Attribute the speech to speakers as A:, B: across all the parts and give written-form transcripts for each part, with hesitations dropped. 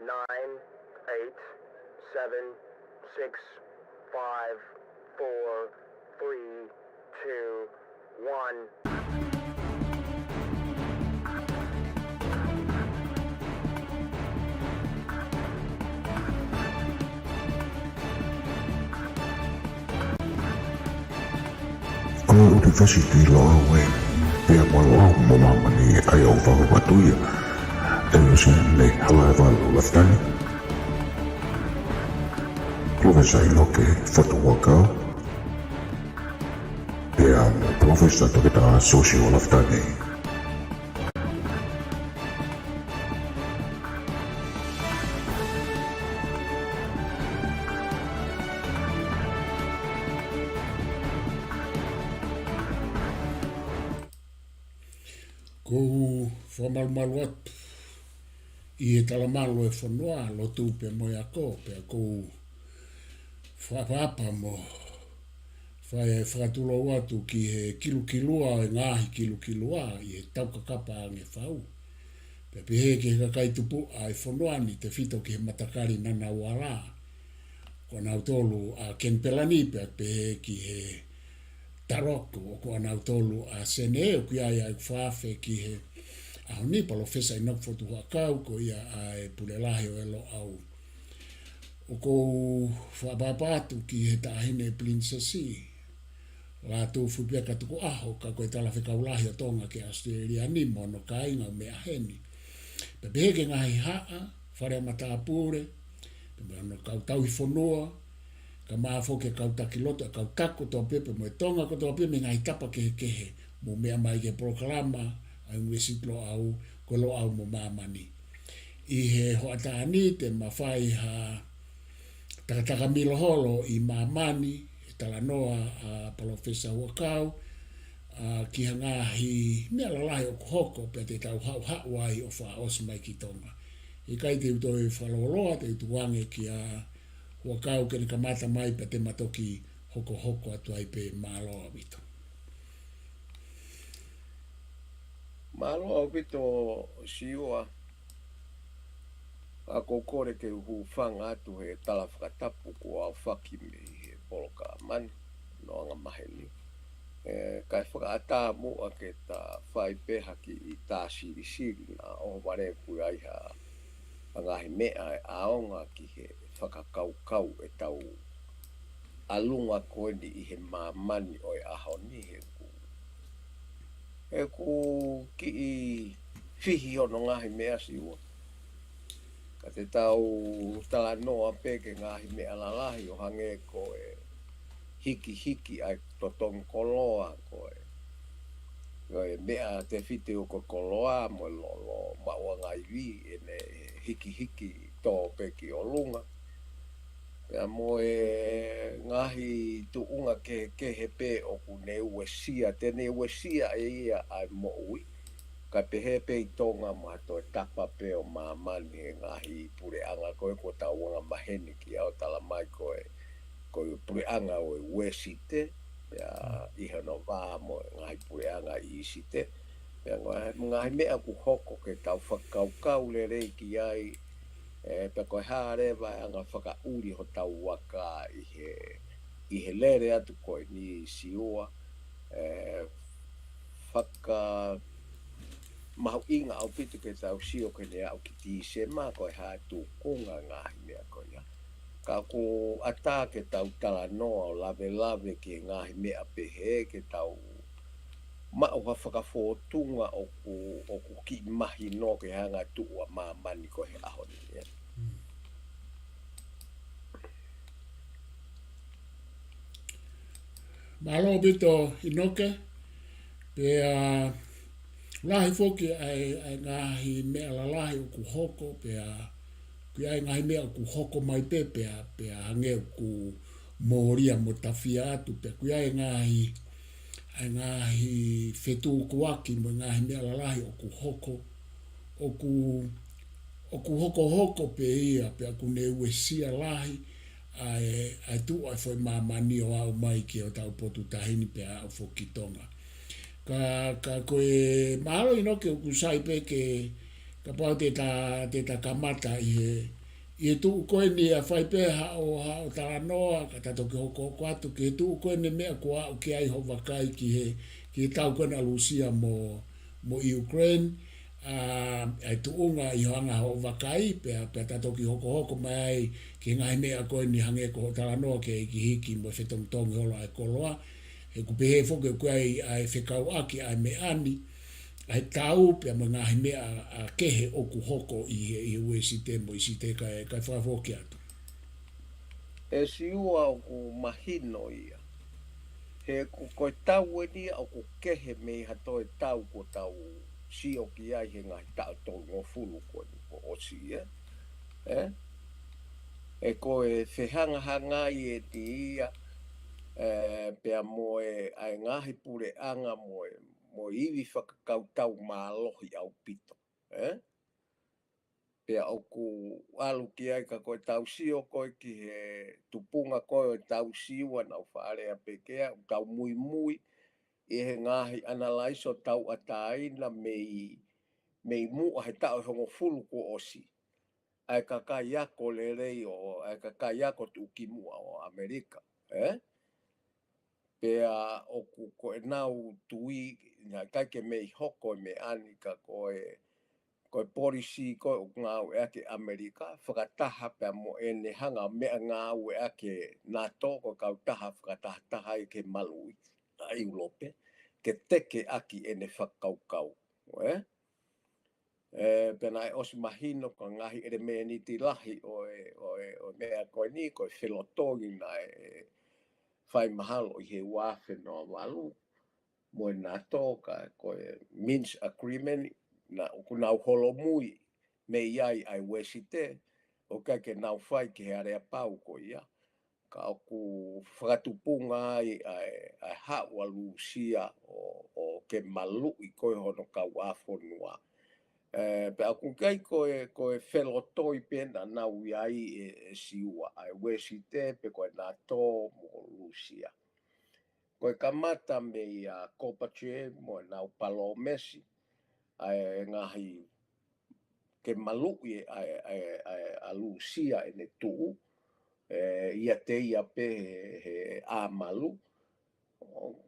A: 9, 8, 7, 6, 5, 4, 3, 2, 1.
B: University Norway pia mwalo Mamani ai au whakapatuia e usen nei hala e walu laftani Professor Inoke Fotu Hu'akau pia Professor tokita social laftani
C: Ko whamalumalu atu i e talamalo e whanua lo tūpe mo ia ko pia ko whapapa mo whakatulo atu ki he kilukilua e ngahi kilukilua i e taukakapa ange whau. Pia pihe ki he kakai tupu a e whanua ni te whito ki he matakari nana wala. Ko nau tolu a kenpelani pia pihe ki he taroko o ko ana tolu a sene o kia ia whaafe ki he au ni Professor Inoke Fotu Hu'akau ko ia a e pulelahi o elo au o ko whaapapatu ki he tahine princessi la tu fupia ka tuku aho ka koe tala whikaulahi o Tonga ke Australia ni mono ka inga me aheni pe bege ngahi haa whare matapure pe mono kau tau i whanua ka maafo ke kau takiloto kau tako to pepe mo Tonga ko to pepe ngai tapa ke mo mea mai ke Polokalama ai ngesitlo au ko lo au mo Mamani i he hoatani te mawhai ha takataka milo holo i Mamani talanoa a Professor Hu'akau ki hangahi mea lalai o hoko pe te tau hau ai o wha osmai ki Tonga i kai te utoi whaloloa te utuange ki a Hu'akau ke ni kamata mai pe te matoki hoko atu ai pe MALO awito.
D: MALO awito siua a kokore ke whanga atu he tala whakatapu ko au whaki me he Polokalama no anga maheni. Kai whakaata mua ke ta whai peha ki i tā siri na o ware pui ai ha angahi mea e aonga ki he whakakau e tau alunga koe ni i he Mamani o e aho ni he ku ki i whihi ono ngahi mea siua. Ka te tau tala noa peke ngahi mea lalahi o hange koe hiki ai totong koloa koe. Koe mea te white o koe koloa mo lolo maua ngai vi e ne hiki tō peki o lunga. Pea mo e ngahi tuunga ke he pe o ku ne uesia, tene uesia e ia ai mo ui. Ka pe he pe i Tonga ma to e tapa pe o Mamani e ngahi pure anga koe ko tau wanga maheni ki au tala mai koe pure anga o e uesite. Pea iha no vā mo e ngahi pure anga i isite. Pea ngahi mea ku hoko ke tau whakaukau le reiki ai pe koe hārewa anga whakauri ho tau waka i he lere atu koe ni siua mahu inga au pitu ke tau sio ke ne au ki tise ma koe hātu kunga ngahi mea koe ia. Ka ko ata ke tau tala noa o lave ke ngahi mea pehe ke tau ma o whakafōtunga o ku ki mahi no ke hanga tua Mamani ko he aho ni.
C: MALO bito Inoke pe lahi foki ai ngahi mea lalahi o ku hoko pe ki ai ngahi mea o ku hoko mai pe hange o ku moria mo tawhia atu pe ki ai ngahi whetu kuaki mo ngahi mea lalahi o ku hoko o ku hoko pe ia pe aku ne uesia lahi ai tu ai foi Mamani o au mai ki o tau potu tahini pe au foki Tonga. Ka koe mahalo Inoke o kusai pe ke ka pau te ta kamata i tu koe ni a whai pē hao tala noa ka tato ki hoko atu ki tu koe ni mea kua au ki ai ho wakai ki he tau koe na Lucia mo Ukraine ai tu unga i hoanga ho wakai pe tato ki hoko mai ai ki ngai mea koe ni hange ko tala noa ki hiki mo whetong tongi holo ai koloa he kupehe foke koe ai whekau aki ai me ani ai tau pe mo ngahi mea a kehe oku hoko i ue si te mo i si te kai whafoki atu.
D: E siua o ku mahino ia. He ku koe tau e ni o ku kehe me hato e tau ko tau si o ki ai he ngahi tau tau ngō fulu ko ni ko osi e koe whehanga hanga i e ti ia pea mo ai ngahi pure anga mo iwi whakakau tau mālohi au pito. Pea o ku alu ki ai ka koe tau sio koe ki he tupunga koe tau siwa na whaarea pekea, tau mui mui, i he ngahi analaiso tau ataina mei mua he tau hongo fulu ko osi. Ai ka kaiako le rei ai ka kaiako tu ki mua o Amerika. Pea o ku koe nau tui, nga kaike mei hoko me ani ka koe polisi koe o ngau ake Amerika, whakataha pea mo ene hanga mea ngau ake NATO ko kau taha whakataha i ke MALO i ulope, ke teke aki ene whakaukau. Pena e osi mahino ko ngahi ere mea ni ti lahi o mea koe ni koe whelotongi na whai mahalo i he wafe no walu mo e NATO ka koe Minsk Agreement na ku nau holo mui me iai ai wesite o ka ke nau whai ki he area pau ko ia ka o ku whakatupunga ai hawa Lucia o ke malu i koe hono ka wafonua. Pe aku kai koe whelotoi pena nau iai e siua ai wesite pe koe NATO mo Lucia. Koe kamata me ia Kopache mo nau Palomesi ai ngahi ke malu a Lucia ene tu ia te ia pe he a malu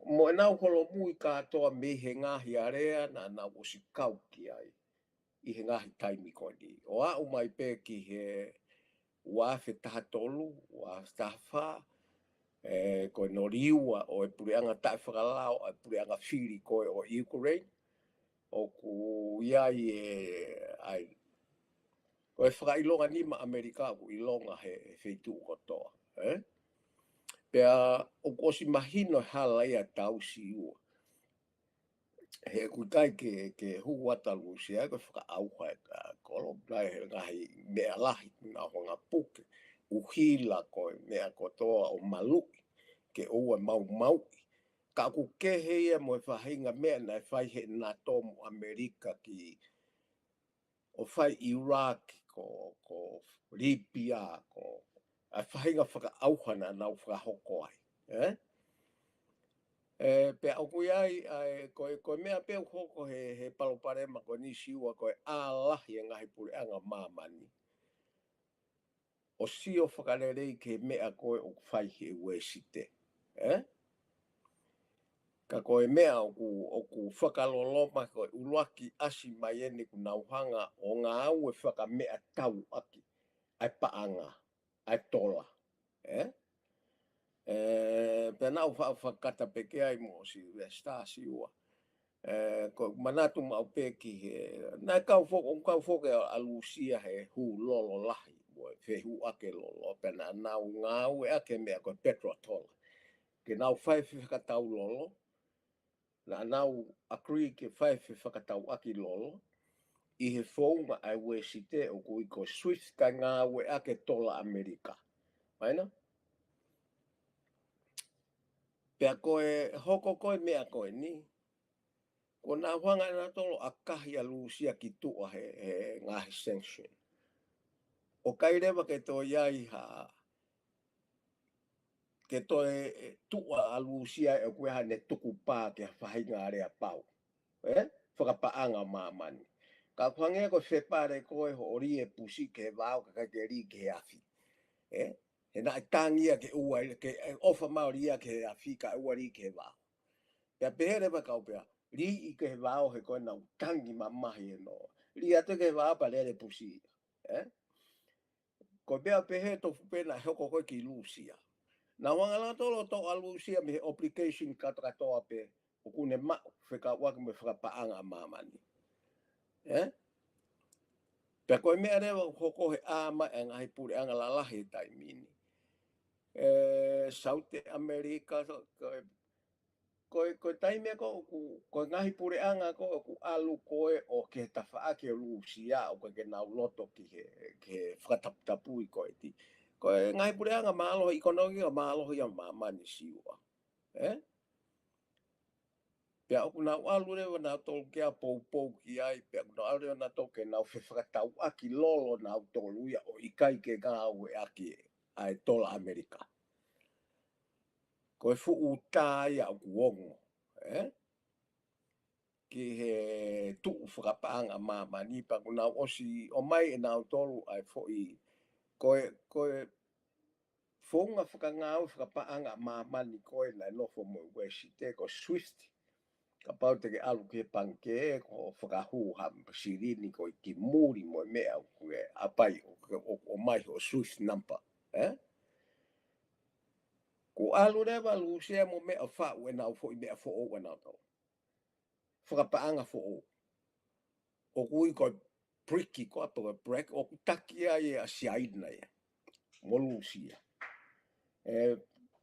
D: mo nau holo mui katoa me he ngahi area na nau osi kau ki ai i he ngahi taimi koni. O a umai pe ki he wafe taha tolu, wafe taha wha, koe no riua o e pureanga tae whakalao, e pureanga whiri koe o Ukraine, o ku iai ai koe whakailonga nima Amerika ku ilonga he wheitu kotoa. Pea o kosi mahino hala ia tau si ua. He kutai ke huata Lucia ko whakaauha e kolo nai he ngahi mea lahi na honga puke. Uhila koe mea kotoa o maluki ke ua mau. Ka ku kehe ia mo e whahinga mea na e whai he NATO mo Amerika ki o whai Iraq ko Libya ko a whahinga whakaauha na nau whakahoko ai. Pe au kui ai koe mea pe hoko he paloparema ko ni siua koe alahi ngahi pure anga Mamani. O sio whakarerei ke mea koe o whai he uesite. Ka koe mea o ku whakaloloma koe uluaki asi mai ene ku nauhanga o ngā au e whaka mea tau aki. Ai paanga, ai tola. Pena u whakata peke ai mo si resta siua. Ko manatu mau peki na kau foke a Lucia he hu lolo lahi mo fe Hu'ake lolo pena nau ngau e ake mea ko Petro tola. Ke nau whai whakatau lolo na nau agree ke whai whakatau aki lolo i he whaunga ai wesite o kui ko Swift ka ngau e ake tola Amerika. Maina? Pea koe hoko koe mea koe ni. Ko nā whanga nā tolo a kahi a Lucia ki tua he ngahi sanction. O kairewa ke tō iai ke tō tua a Lucia e koe ne tuku pā ke whahinga area pau. Whakapaanga Mamani. Ka kuange ko separe ko ho ori e pusi ke vao ka ke ri ke afi. E na tangia ke ua ke ofa maoria ke afi ka ua ri ke vao. Pea pehere pa kau pea. Ri I ke vao he koe nau tangi mamahi e no. Ri ate ke vao pa lere pusi. Ko pea pehe to pena hoko koe ki lusia. Na wangala tolo to alusia me application katoa pe. O kune ma whika waka me whakapaanga Mamani. Pea koe mea rewa hoko he ama e ngahi pure anga lalahi tai mini. South America koe tai mea koe ngahi pure anga ku alu koe o ke tawhaake o lusia o ke nau loto ki he whakataputapui koe ti. Koe ngahi pure anga MALO ikonogi o MALO ia Mamani siua. Pea oku nau alu rewa nau tolu kia pou ki ai, pea oku nau alu rewa nau tolu ke nau whewhakatau aki lolo nau tolu ia o ikai ke ngāu e aki ai tola Amerika. Koe fu utai au kuongo. Ki he tuu whakapaanga Mamani, pa ku nau osi o mai e nau tolu ai fo I koe whonga whakangau whakapaanga Mamani koe nai lofo mo wesi te ko Swift. Ka pau te ke alu ke panke ko whakahu ham sirini ko ki muri mo mea koe apai o mai o Swift number. Ko alu rewa lusia mo mea whau e nau fo I mea fo o e nau tau. Whakapaanga fo o. O kui ko priki ko apo break o takia e a siaina e. Mo lusia.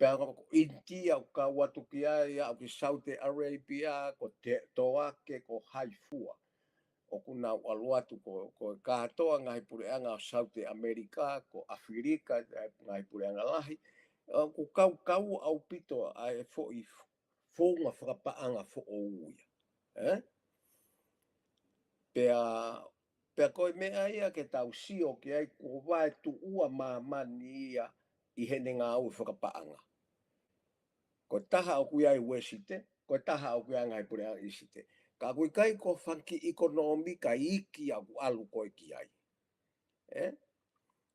D: Pea ko India o ka watukia ia o ki Saudi Arabia ko te toake ko haifua. O kuna aluatu ko katoa ngai pureanga o Saudi America ko Afrika ngai pureanga lahi. Ko kau au pito ai fo I fonga whakapaanga fo o uia. Pea koe mea ia ke tau sio ki ai ko vai tu ua Mamani ia I hene ngā ui whakapaanga. Ko taha o kui ai wesite, ko taha o kui ngai pureanga isite. Ka kui kai ko whanki ekonomi ka iki au alu koe ki ai.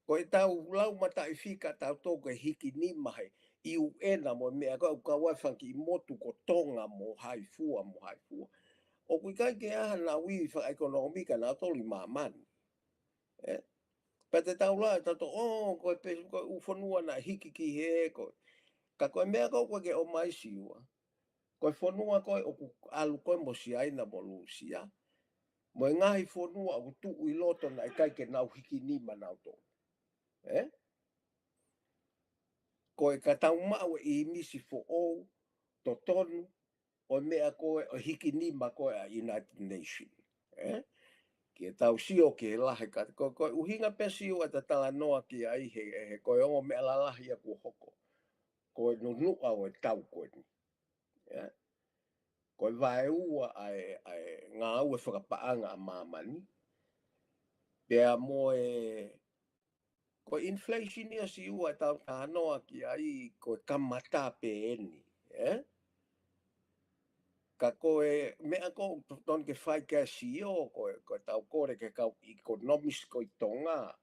D: Ko tau lau mata I whika tau tō ke hiki ni mahe I uena mo mea ka wai whanki I motu ko Tonga mo haifua. O kui kai ke aha na ui wha ekonomi ka na toli Mamani. Pa te tau lai tato koe ufonua na hiki ki he koe. Ka koe mea koe ke o mai siua. Koe whanua koe o alu koe mo siaina mo lusia. Mo ngahi whanua o tu I loto na kai ke nau hiki ni manau tō. Koe ka tau mau I misi fo o to tonu o mea koe o hiki ni ma koe a United Nations. Ki tau sio ke lahe ka koe uhinga pe sio a Tatalanga ki ai he koe o mea lalahi a ku hoko. Koe nunu au e tau koe ni. Koe vai ua ai ngā ue whakapaanga a Mamani. Pea mo koe inflation ia si ua tau tānoa ki ai koe kamata pe eni. Ka koe mea ko ton ke whai kia sio koe tau kore ke kau economis ko I Tonga.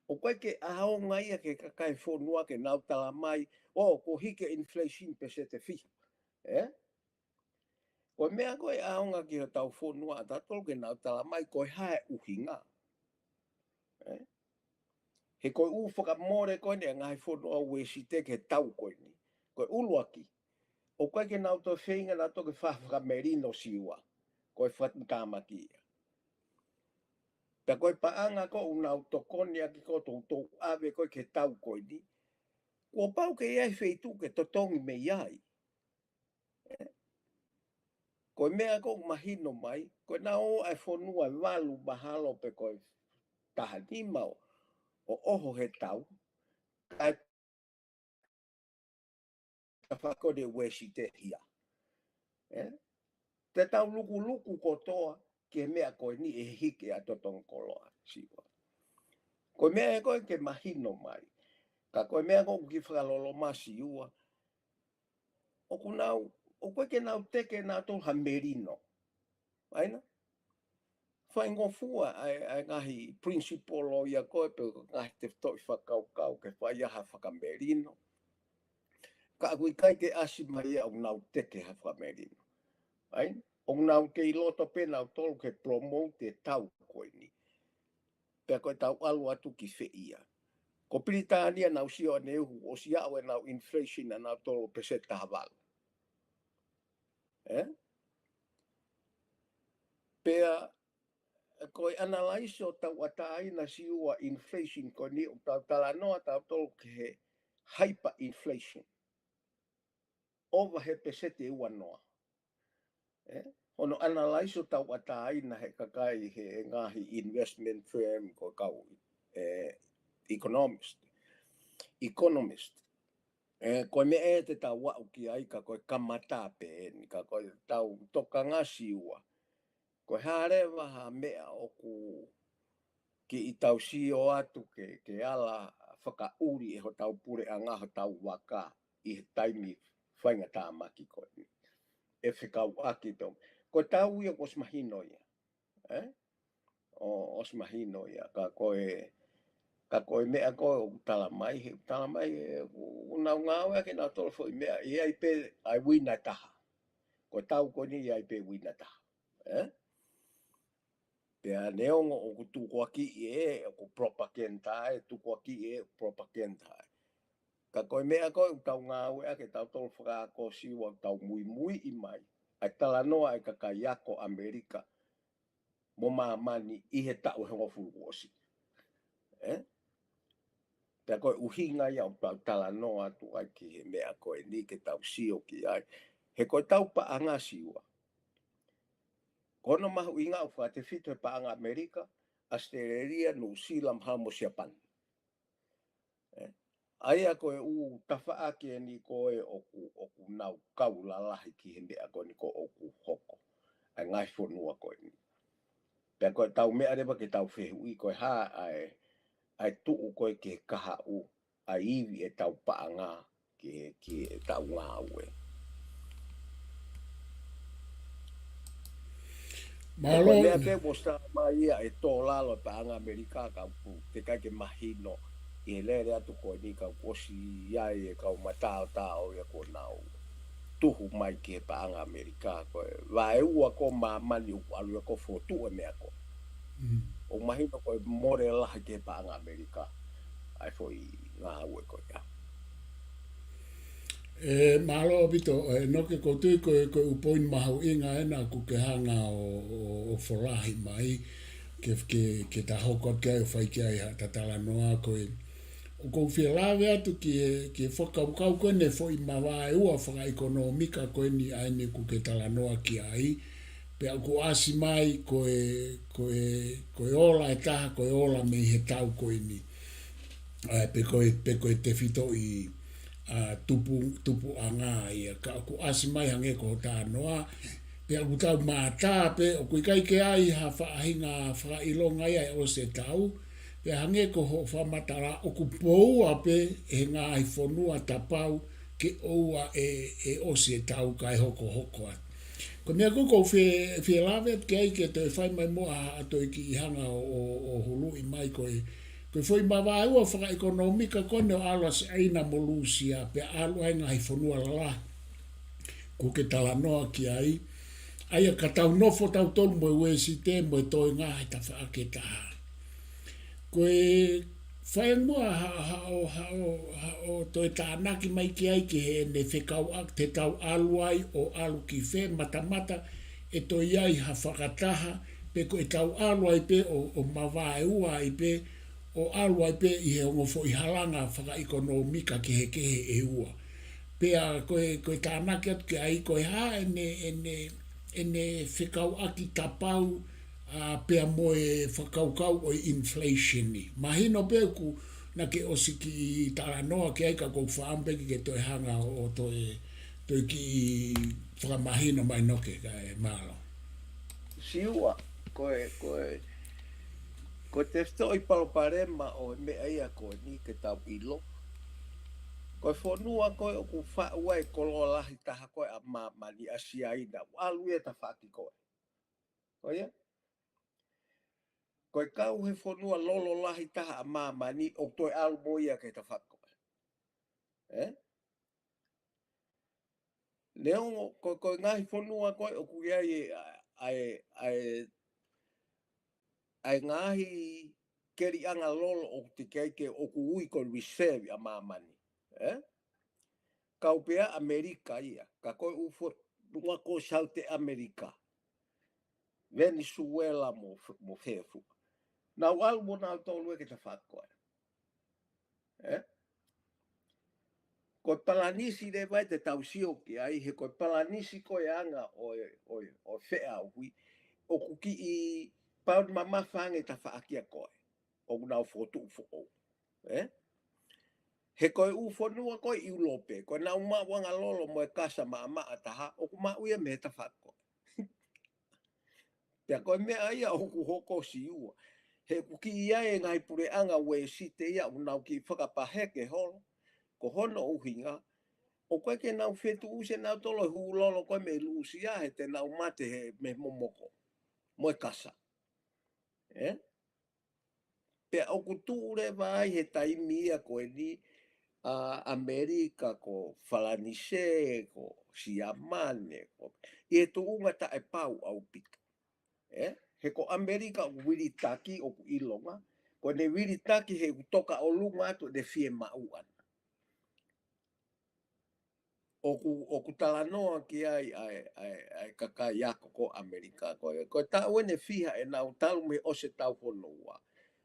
D: O koe ke aonga ia ke kakai whonua ke nau tala mai ko hike inflation pe se te fiha. Koe mea koe aonga ki ho tau whonua a tatol ke nau tala mai koe hae uhinga. He koe whakamore koe ne ngai whonua wesi te ke tau koe ni. Koe uluaki. O koe ke nau to whenga na to ke whakamerino siua. Koe whakamaki ia. Pea koe paanga ko unau to konia ki ko tō ave koe ke tau koe ni. Kua pau ke iai wheitu ke totongi me iai. Koe mea ko mahino mai, koe na o ai whonua walu mahalo pe koe tahani mau o oho he tau. Kai ka whakode wesi te hia. Te tau luku kotoa ke mea koe ni e hike a totong koloa siwa. Koe mea koe ke mahino mai. Ka koe mea koe ki whakalolo masi ua. O kunau, o koe ke nau teke nā tō ha merino. Aina? whaingofua ai ngahi principal o ia koe pe ngahi te toi whakaukau ke whaiaha whakamerino. Ka akui kai ke asi mai au nau teke ha whakamerino. Ai? O nau ke iloto pe nau tolu ke promote tau koe ni. Pea koe tau alu atu ki whiia. Ko Piritania nau sio neuhu o si awe nau inflation na nau tolu pese tahawalu. Pea koe analyse o tau ataina siua inflation ko ni o tau talanoa tau tolu ke he hyperinflation. Ova he pese te ua noa. Ono analyse o tau ataina he kakai he ngahi investment firm ko kau economist. Koe me e te tau wau ki ai ka koe kamata pe ni ka koe tau toka ngasi ua. Koe harewa ha mea oku ki i tau sio atu ke ala whakauri e ho tau pure a ngaha tau waka i he taimi whainga tā maki koe ni. E whikau aki tau. Koe tau ia ko smahino ia. O smahino ia ka koe mea koe o talamai unau ngāwe ake nā tolo fo i mea i ai pe ai wina taha. Koe tau koe ni i ai pe wina taha. Pea neongo o ku tukua ki o ku propaganda tukua ki o propaganda. Ka koe mea koe o tau ngāwe ake tau tolo whakaako siwa tau mui i mai. Ai talanoa ai kakaiako Amerika. Mo Mamani i he tau hengo furuosi. Pea koe uhinga ia o tau talanoa tu ai ki he mea koe ni ke tau sio ki ai. He koe tau paanga siwa. Kono mahu inga o wha te whito he paanga Amerika, Australia, New Zealand, Hamo Japan. Aia koe u tawha ake ni koe oku nau kaulalahi ki he mea koe ni ko oku hoko. Ai ngai whonua koe ni. Pea koe tau mea rewa ke tau whehui koe haa ai tuu koe ke kaha u ai iwi e tau paanga ki e tau ngā ue.
C: MALO.
D: Mea te wosta mai ia e tō lalo paanga Amerika ka te kai ke mahino i he lere atu koe ni ka kosi iai e kau matao tao ia ko nau tuhu mai ki he paanga Amerika koe. Wae ua ko Mamani uku alu ko Fotu e mea ko. O mahino koe more lahi ke paanga Amerika. Ai foi ngā ue koe ia.
C: MALO bito Inoke koutui koe upoin mahu inga ena ku ke hanga o wholahi mai ke ta hokot kia o whai kia i ha Tatalanoa koe o kou whialawe atu ki whakaukau koe ne fo i mawae ua whaka ekonomika koe ni aine ku ke Talanoa ki ai pe au ko asi mai koe ola e taha koe ola me he tau koe ni pe koe te whito i tupu anga ia ka ku asi mai hange ko tanoa pe ku tau mata pe o ku kai ke ai ha fa hinga fa ilonga ia o se tau pe hange ko ho fa matara o ku pou ape e nga ai fonua tapau ke oa e o se tau kai hoko ko me ko fe lavet ke te fai mai mo a to ki hanga o hulu i mai ko Koe foi mawa ua whaka ekonomika kone o alas aina molusia pe alu aina hai whanua la. Ko ke talanoa ki ai. Aia ka tau nofo tau tolu mo ue si te mo e toi ngā he ta whaake taha. Koe whae mua o toi tānaki mai ki ai ki he ne whekau ak te tau alu ai o alu ki whe matamata e toi ai ha whakataha pe ko e tau alu ai pe o mawa ua ai pe o alua pe i he ongo fo i halanga whaka ekonomika ki he kehe e ua. Pea koe tānaki atu ki ai koe ha ene whikau aki tapau pea mo e whakaukau o inflation ni. Mahino pe ku na ke osiki i Talanoa ki ai ka kou whaambeki ke toi hanga o toi ki whakamahino mai Inoke ka e MALO.
D: Siua, Ko te whito i Polokalama o mea ia koe ni ke tau ilo. Koe whanua koe o ku whaua e kolo lahi taha koe a Mamani a siaina. Alu e ta whaki koe. Koe ia? Koe kau he whanua lolo lahi taha a Mamani o toi alu moia ke ta whako. Leo koe ngahi whanua koe o kuia ai ngahi keri anga lolo o te keike o kuui ko reserve a Mamani. Kau pea Amerika ia. Ka koe ufo lunga ko South America. Venezuela mo fefu. Na wal mo na tolu ke ta whako. Ko palanisi de vai te tausio ki ai he ko palanisi ko anga o fea hui o kuki I pau mama fange ta whaakia koe. O kuna fotu fo. He koe u fonua koe I ulope. Koe na uma wanga lolo mo e kasa ma ataha o kuma uia me ta whako. Pea koe mea ia o ku hoko si ua. He kuki ia e ngai pure anga we si te ia unau ki whakapaheke holo. Ko hono uhinga. O koe ke nau whetu use nau tolo hu lolo koe me lusia he te nau mate he me momoko. Moe kasa. Pea o kuture vai he taimi ia koe ni Amerika ko Falanise ko Siamane ko. I tu unga ta e pau au pika. He ko Amerika o wiritaki o ku ilonga. Ko ne wiritaki he toka o lunga atu de fie mauan. O ku talanoa ki ai kakai ako ko Amerika ko ta wene fiha e nau talu me ose tau honua.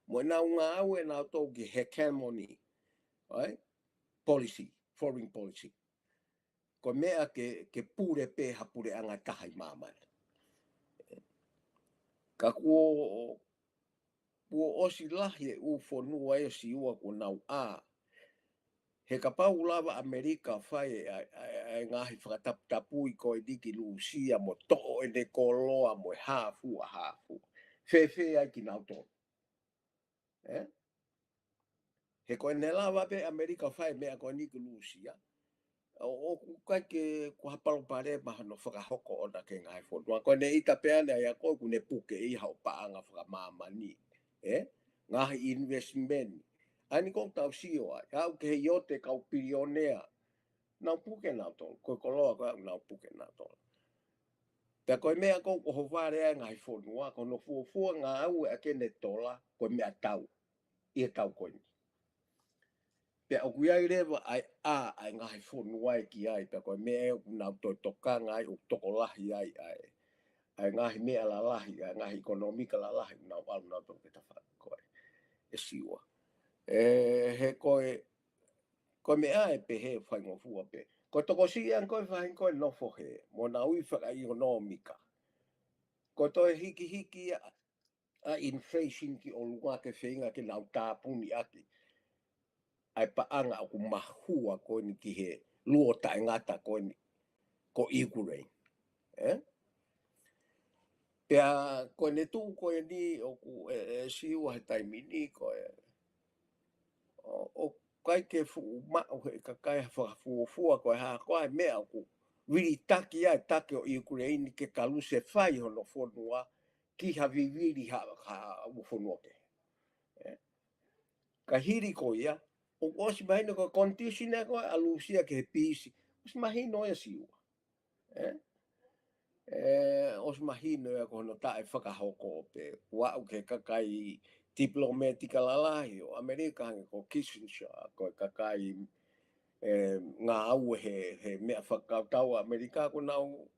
D: Mo nau ngā au e nau tau ki hegemony, policy, foreign policy. Ko mea ke pure pe hapure anga tahai Mamani. Ka kuo osi lahi e u fonua e si ua ko nau a. He ka pau lava Amerika whai e ngahi whakatapui ko e diki lusia mo to'o e ne koloa mo e hafu a hafu. Fefe ai ki nau tonu. He ko e ne lava pe Amerika whai mea ko e niki lusia. O kai ke ko hapalo pare ma no whakahoko o na ke ngai fonua. Ko ne ita peane ai a ko ne puke I hao paanga whakamamani. Ngahi investment. Ani kong tau sio ai. Au ke he yote kau pilionea. Nau puke nau tolu. Koe koloa koe nau puke nau tolu. Pea koe mea kou ko hovare ai ngai whonua. Ko no fuafua ngā au e ake ne tola. Koe mea tau. Ia tau koe ni. Pea o kuiai rewa ai ai ngai whonua e ki ai. Pea koe mea e nau toi toka ngai o toko lahi ai ai. Ai ngahi mea la lahi. Ai ngahi ekonomika la lahi. Nau alu nau tolu ke ta whaka koe. E siwa. He koe mea e pe he whaingo fua pe. Ko toko si an koe whain koe nofo he. Mo na ui whaka ekonomika. Ko toi hiki a inflation ki o lunga ke whenga ke nau tāpuni aki. Ai paanga o ku mahua koe ni ki he luo tae ngata koe ni. Ko Ukraine. Pea koe ne tuu koe ni o ku siua he taimini koe. O kai ke fu mao he kakai whakafua koe haa koe mea ku. Wiri taki ai take o Ukraine ke kaluse whai hono whonua ki hawi wiri ha whonua ke. Ka hiri ko ia, o osi mahino ko conditioner koe alusia ke he pisi. Osi mahino e siua. Osi mahino e ko hono tae whakahoko pe. Wau ke kakai diplomatika lalahi o Amerika hange ko Kissinger ko kakai ngā au he mea whakautau Amerika ko nau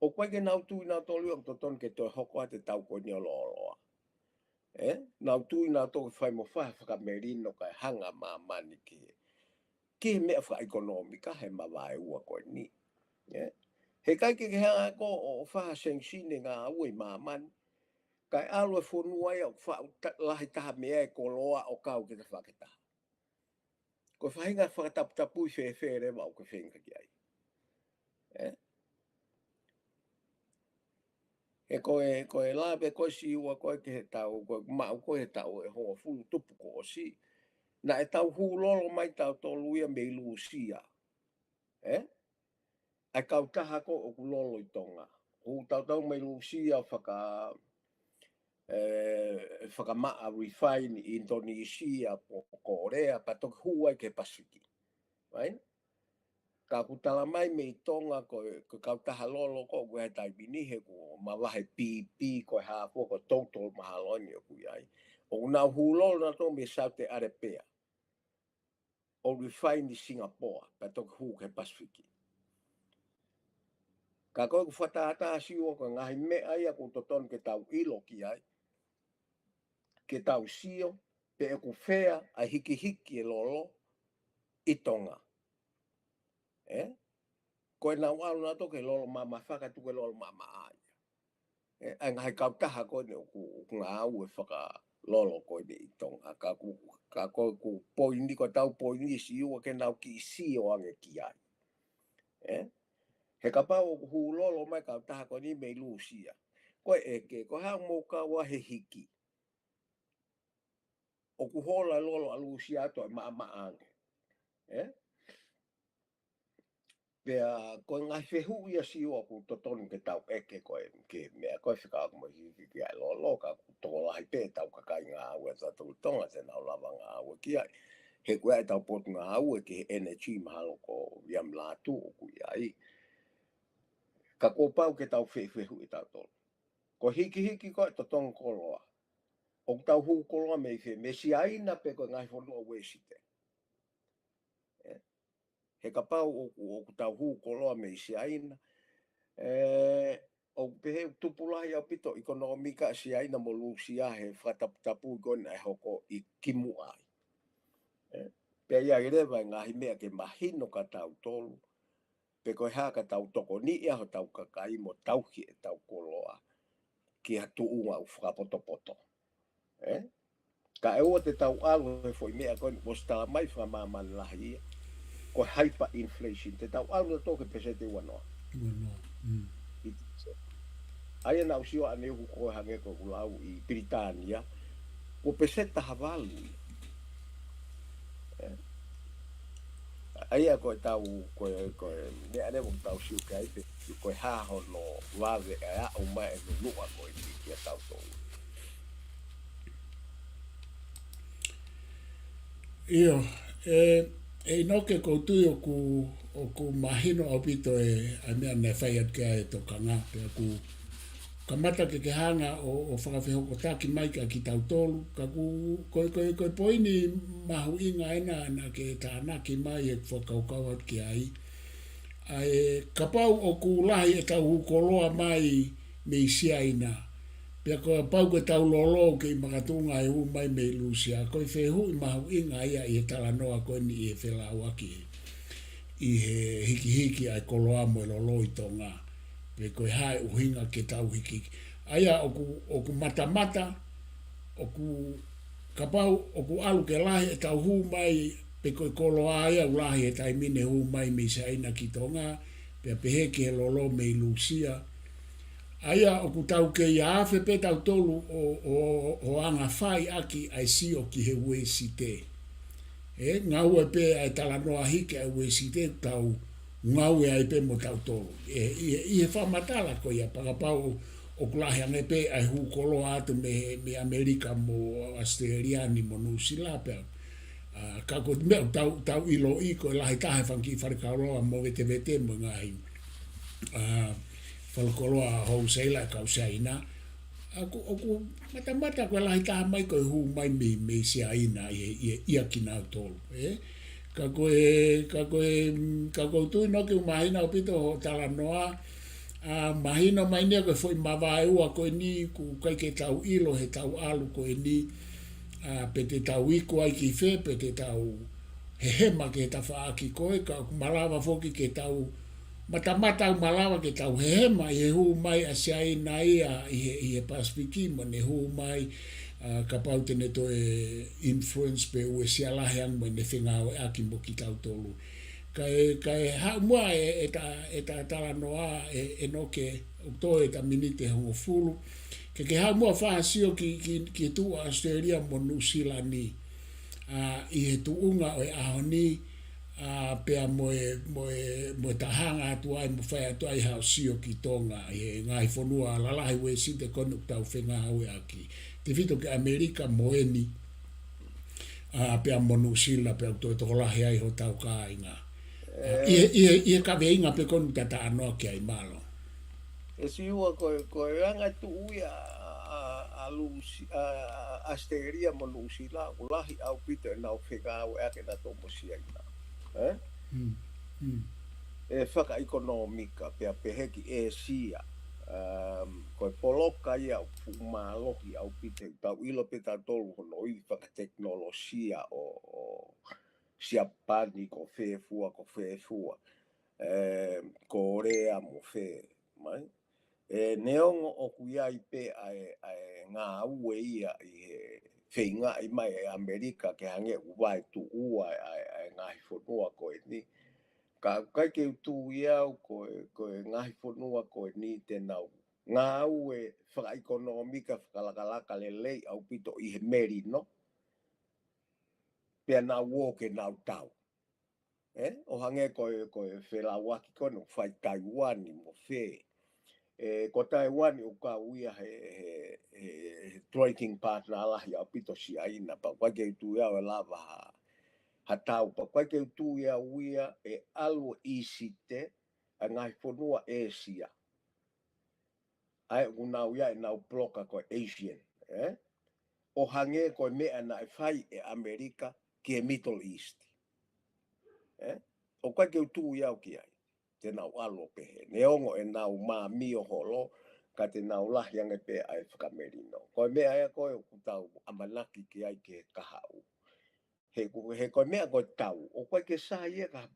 D: o koe ke nau tui nau tolu o toton ke toi hoko te tau koe ni o loa. Nau tui nau tolu whai mo whakamerino kai hanga Mamani ki mea whaka ekonomika he mawai ua koe ni. He kai ke hanga ko o whaha sengsine ngā au e Mamani. Kai alu e whonua ia o lahi taha mea e koloa o kau ke te whaketaha. Ko whahinga whakataputapui whewhere wau ke whenga ki ai. He koe lawe koe si ua koe ke he tau, koe mau koe he tau e hoa fulu tupu ko o si. Na e tau hūlolo mai tau tolu ia me Lucia. Ai kau taha ko o kulolo I Tonga. Hu tau me Lucia whakamaa refine Indonesia po Korea patok huai ke Pasifiki. Right? Ka kutala mai me Tonga ko kautaha lolo ko koe tai binihe ko mawahe pipi ko hafo ko total mahaloni o kuiai. O na hulolo na to me South Arabia. O refine Singapore patok hu ke Pasifiki. Ka koe ku whataata asiwa ko ngahi mea ia ko toton ke tau ilo ki ai. Ke tau sio, pe e ku whea a hiki hiki e lolo i Tonga. Koe na walu na toke lolo mama whaka tuke lolo mama aia. Ai ngahi kautaha koe ne ku ngā au e whaka lolo koe ne i Tonga. Ka koe ku poini ko tau poini si ua ke nau ki sio ange ki ai. He ka pau o hu lolo mai kautaha koe ni mei lusia. Koe eke, koe hao mō ka wa he hiki. O ku hola lolo a lusia ato e maa ange. Pea koe ngai whehu ia si ua ku totonu ke tau eke koe ke mea koe whika ako mo hiki ai lolo ka toko lahi pe tau kakai ngā aue tatu Tonga te nau lava ngā aue ki ai. He koe ai tau potu ngā aue ke energy mahalo ko iam lātu o kui ai. Ka ko pau ke tau whehu i tau tolu. Ko hiki koe totonu koloa. O tau hu koloa me si aina pe koe ngai whonua wesite. He ka pau o tau hu koloa me si aina. O pehe tupulahi au pito ekonomika si aina mo lusia he whatapu kona e hoko i kimu ai. Pea ia i rewa ngahi mea ke mahino ka tau tolu. Pe koe haka tau toko ni ia ho tau kakai mo tau ki e tau koloa. Ki hatu unga u whakapoto. Ka e o te tau alu he foi mea koe mo stala mai whamamani lahi ia. Ko hyperinflation te tau alu na toke pesete wanoa. Aia na usio ane uku koe hange ko ulau i Britania. Ko peseta havalu. Aia koe tau koe ne ane mo tau siu kai pe koe haho no wave e a o mai no lua koe ki tau tolu.
C: Io, Inoke koutui o ku mahino au pito e a mea ne whaiat kia e tō kanga. Pea ku kamata ke hanga o whakawhihoko taki mai ka ki tau tolu. Ka ku koe poini mahu inga ena na ke tānaki mai e whakaukau at ki ai. Ai ka pau o ku lahi e tau hukoloa mai me isia ina. Pea koe pau ke tau lolo ke i makatunga e hu mai me lusia. Koe whehu i mahu inga ia i e talanoa koe ni i e whelau aki. I he hiki ai koloa mo e lolo i Tonga. Pea koe hae uhinga ke tau hiki. Aia o ku mata, o ku kapau, o ku alu ke lahi e tau hu mai. Pe koe koloa aia u lahi e tai mine hu mai me saina ki Tonga. Pea pehe ke lolo me lusia. Aia o ku tau ke ia awhe pe tau tolu o anga whai aki ai si o ki he ue si te. Ngau e pe ai talanoa hike ai ue si te tau ngau e ai pe mo tau tolu. I he whamatala ko ia pakapau o kulahi ange pe ai hu kolo atu me Amerika mo Australiani mo Nusila pe. Kako mea tau ilo i ko lahi tahe whanki wharikauroa mo vete mo ngai. Polokalama wholesale kau saina aku mata ko lahi taha mai ko hu mai me sia ina ia kina tolu kako tu no ke mahina opito ho talanoa mahina mai ne ko foi mavai ua ko ni ku kai ke tau ilo he tau alu ko ni pete tau iko ai ki fe pete tau he ma ke ta fa ki ko ka malava foki ke tau mata malawa ke tau hema i hu mai a siai nai i he Pasifiki mo ne hu mai ka pau tene to e influence pe ue sia laheang mo ne whengau e aki mo ki tau tolu. Kai ha mua e ta talanoa e noke o to e ta minite hongo fulu. Ke ha mua whahasio ki tu Australia mo New Zealand ni. I he tuunga o e ahoni pea moe tahanga atu ai mo whai atu ai hao sio ki Tonga e ngai whanua lalahi we si te konu tau whenga haue aki. Te whito ke Amerika moeni pea monu sila pea toi toko lahi ai ho tau ka inga. Ie ka veinga pe konu tata anoa ki ai MALO.
D: E siua koe ranga tu uia a lusi a steria mo lusi la ulahi au pito na whenga au ake na tomo sia ina. E whaka ekonomika pea peheki e sia. Koe poloka ia au pumalohi au pito tau ilo peta tolu hono i whaka teknolosia o siapani ko whefua. Korea mo whe, mai? Neongo o kuiai pe ai ngā ue ia i whainga i mai e Amerika ke hange uwai tu ua ai ngāhi whanua koe ni. Ka kai ke utu iau koe ngāhi whanua koe ni tenau. Ngā ue whaka ekonomika whakalakalaka le lei au pito i he meri no. Pea nā woke nau tau. O hange koe whelawaki koe no whai Taiwan i mo whe. Ko Taiwan o ka uia he trading partner alahi au pito si aina. Pa kwa ke tu ia o lava ha tau. Pa kwa ke tu ia uia e alu isite a ngai whanua Asia. Ai una uia e nau bloka ko Asian. O hange koe mea na e whai e Amerika ki e Middle East. O kwa ke tu ia o ki ai. Te nau alo pehe. Neongo e nau maa mio holo, ka te nau lahi ange pe ai whakamerino. Koe mea ea koe o kutau amanaki ki ai ke kahau. He koe mea koe tau, o koe ke sa ia ka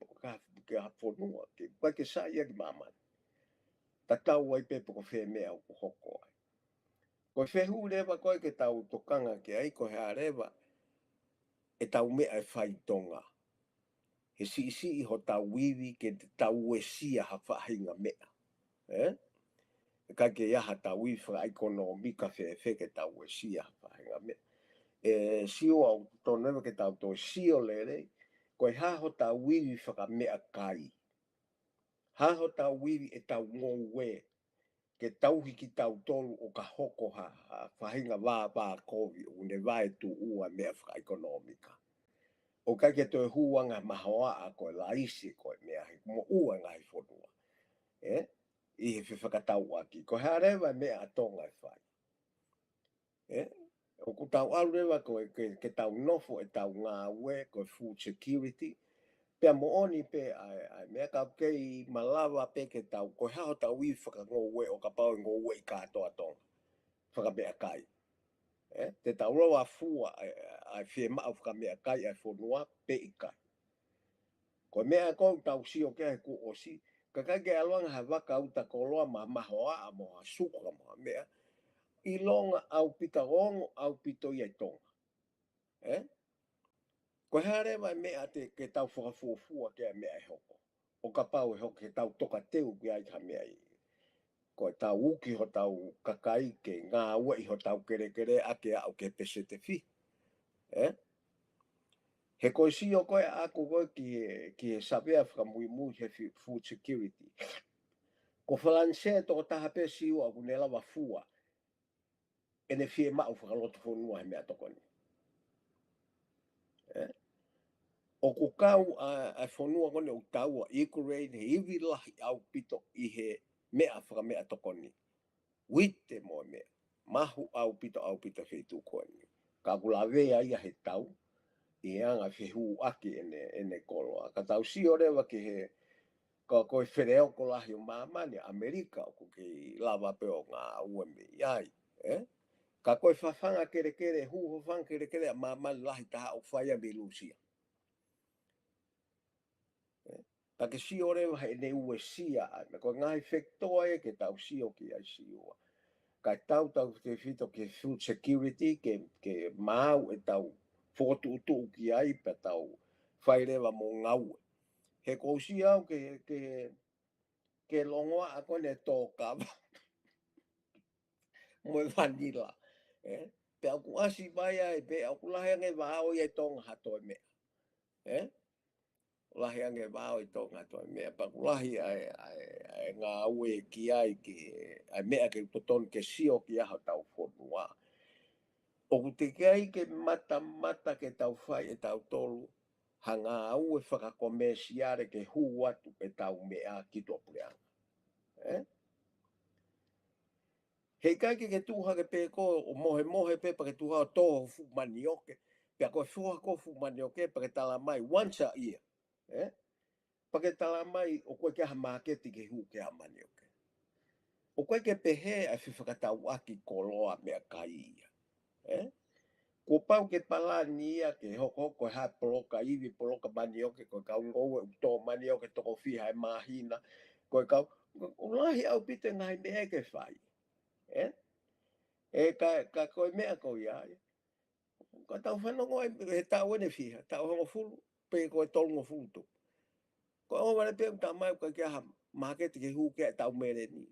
D: whanua, koe ke sa ia ki Mamani. Ta tau ai pe poko whe mea o hoko ai. Koe whehu rewa koe ke tau tokanga ki ai, koe hea rewa, e tau mea e whai Tonga. He si i ho tau wiwi ke tau e sia ha whahinga mea. Ka ke iaha tau wiwi wha ekonomika whe ke tau e sia ha whahinga mea. Sio au tonewa ke tau to sio lere, koe haho tau wiwi whaka mea kai. Haho tau wiwi e tau ngowe, ke tau hiki tau tolu o ka hoko ha whahinga wā kovi, une wae tu ua mea wha ekonomika. O kai ke toi huanga mahoa a koe laisi koe mea he mo ua ngai whanua. I he whakatau aki. Ko harewa mea a Tonga e whai. O ku tau alu rewa koe ke tau nofo e tau ngā ue koe food security. Pea mo oni pe ai mea ka kei malawa pe ke tau koe hao tau i whakangō ue o ka pau ngō ue i kātoa Tonga. Whakamea kai. Te tau roa fua ai whie maa whakamea kai ai whanua pe i kai. Ko mea kou tau si o kia he ku o si, ka kai ke aloanga ha waka uta koloa ma mahoa a moha suka moha mea, i longa au pita rongo au pito i ai Tonga. Ko harewa mea te ke tau whakafuafua kia mea e hoko. O ka pau e hoko he tau toka teu ki ai ka mea i. Ko tau uki ho tau kakai ke ngā ua i ho tau kere ake au ke pese te fi. He koe si o koe ako koe ki he savea whakamui he food security. Ko whalansea toko taha pe si o aku ne lawa fua. E ne whie mau whakaloto whanua he mea toko ni. O ko kau a whanua kone o taua equerate he iwi lahi au pito i he mea whakamea toko ni. Wite mo mea. Mahu au pito whetu koe ni. Ka kulawea ia he tau. I anga whehu aki ene koloa. Ka tau si o rewa ki he ka koe whereo ko lahi o Mamani, Amerika, o ki lava pe o ngā uemi iai. Ka koe whawhanga kere, hu whawhanga kere a Mamani lahi taha o whaia me Lucia. Ka ke si o rewa he ne ue sia ai. Me koe ngai whektoa e ke tau si o ki ai si ua. Ka tau te whito ke food security, ke mau e tau Fotu ki ai pe tau whairewa mo ngau. He kousi au ke longoa a kone tōka mo e vanila. Pe au ku asi vai ai, pe au ku lahi ange wāo i e Tonga hato e mea. lahi ange vao I Tonga toi mea pakulahi ai ngā ue ki ai ai mea ke toton ke sio ki aho tau whonua. O ku te kai ke mata ke tau whai e tau tolu, ha ngā ue whakakomesiare ke hu atu e tau mea ki tō pureanga. Hei kai ke tuha ke pēko o mohe pe pa ke tuha o tō fu manioke, pia koe fuha ko fu manioke pa ke tala mai once a year. Pa ke tala mai o koe ke ha maketi ke hu ke ha manioke. O koe ke pehe a whiwhakatau aki koloa mea kai ia. Ko pau ke palani ia ke hoko ha poloka manioke koe kau ngoue u tō manioke toko whiha e mahina. Koe kau, ulahi au pite ngai mea ke whai. Ka koe mea koe ia. Ko tau whanongo he tau ene whiha, tau hongo fulu, pe koe tolungo fulu tu. Ko o wale pe uta mai koe kia ha maketi ke hu ke tau mereni.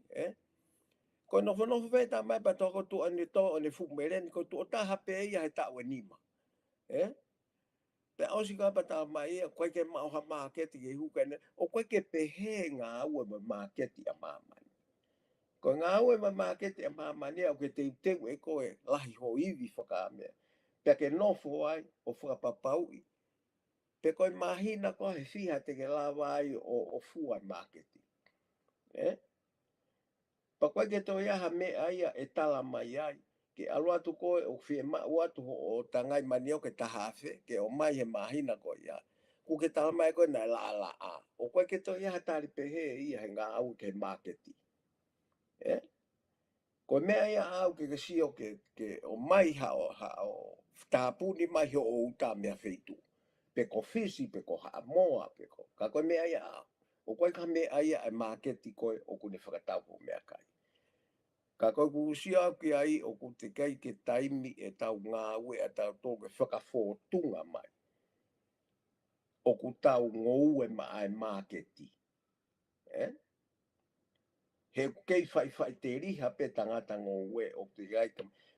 D: Ko no whai ta mai pa toko tu ane to ane fu mereni, ko tu o taha pe ia he tau e nima. Pe ausi ka pa tau mai ia, koe ke mauha maketi ke hu ke ne, o koe ke pehe ngā ue ma maketi a Mamani. Ko ngā ue ma maketi a Mamani au ke te uteu e koe lahi ho iwi whakaamea. Pea ke nofo ai o whakapapaui. Pe koe mahina koe he whiha te ke lawa ai o fua maketi. Pa koe ke to iaha mea ia e tala mai ai. Ke alu atu koe o whie mau atu o tangai manioke tahawhe. Ke o mai he mahina koe ia. Ku ke tala mai koe nai la a. O koe ke to iaha tari pehe ia he ngā au ke maketi. Koe mea ia au ke sio ke o mai hao tāpuni mai ho o uta mea wheitu. Pe ko fisi, pe ko haamoa, pe ko. Ka koe mea ia au. O koe ka mea ia e maketi koe o kune whakatau ho mea kai. Ka koe ku usia au ki ai o ku te kai ke taimi e tau ngā ue a tau tōke whakafōtunga mai. O ku tau ngōue ma ai maketi. He kei whai te riha pe tangata ngōue o te kai.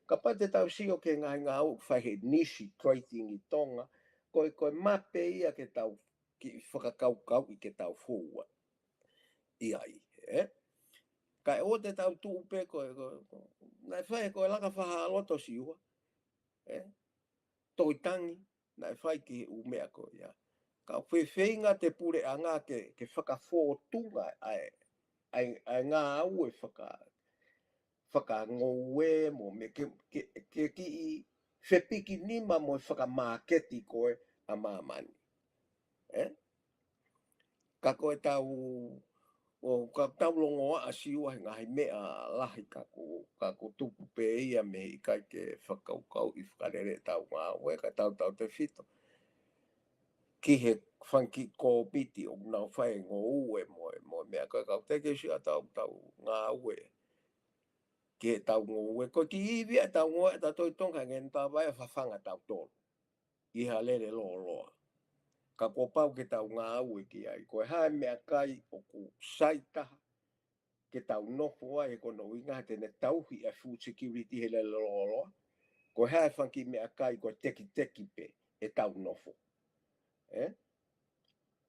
D: Ka pa te tau si o ke ngā au whai he nisi trading I Tonga. Koe mape ia ke tau ki whakakaukau I ke tau fōua. I ai. Kai o te tau tūpe koe. Nai whai koe laka whaha aloto siua. Toi tangi. Nai whai ki u mea koe ia. Ka whewhenga te pure a ngā ke whakafōtunga ai ngā au e whakangōue mo me ke ki I whepiki nima mo whakamaketi koe a Mamani. Ka koe tau longo a siua he ngahi mea lahi ka ko tupu pe ia me I kai ke whakaukau I whakarere tau ngā ue ka tau te whito. Ki he whanki ko piti o nau whai ngō ue mo mea koe kau teke si a tau ngā ue. Ki he tau ngō ue. Ko ki iwi a tau ngō e ta toi tonga ngen tā vai a whawhanga tau tōru. I ha lere loa. Ka ko pau ke tau ngā ue ki ai. Ko e hae mea kai o ku saitaha. Ke tau nofo ai e kono inga tene tauhi a food security he lere loa. Ko hae whanki mea kai ko teki pe e tau nofo.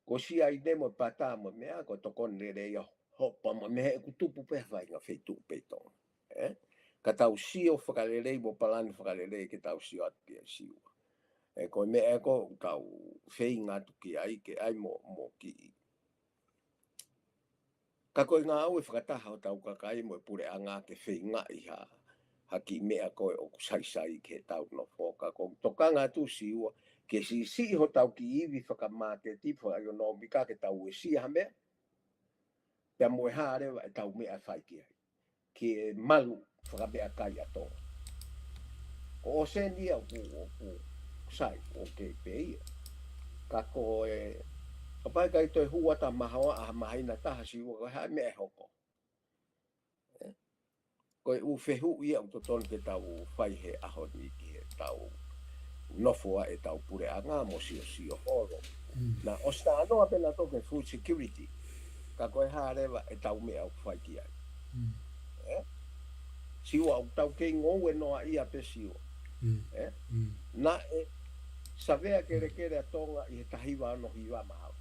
D: Ko si ai nemo pata mo mea ko tokon lere ia hopa mo mea e kutupu pe hawai ngā wheitu pe tonga. Ka tau sio whakarelei mo palani whakarelei ke tau sio atu ki a siua. Ko mea ko tau whei ngātu ki ai ke ai mo ki. Ka koe ngā au e whakataha o tau kakai mo e pure a ngā ke whei ngā I ha ki mea koe o kusaisai ke tau no whoka. Ko toka ngā tu siua. Ke si ho tau ki iwi whakamate tipu ai o no mika ke tau e si ha mea. Pea moe hārewa e tau mea whai ki ai. Ke MALO whakamea kai atonga. Ko o seni au ku sai o ke peia. Ka koe kapai kai toi huata mahawa a mahina taha siua ko hae mea hoko. Koe u whehu ia o toton ke tau whai he aho ni ki he tau nofua e tau pure a ngā mo sio horo. Na o sta anoa pena toke food security. Ka koe hārewa e tau mea au whai ki ai. Siua au tau kei ngou e noa ia pe siua. Na e savea kere a Tonga I he tahiwa ano hiwa mahau.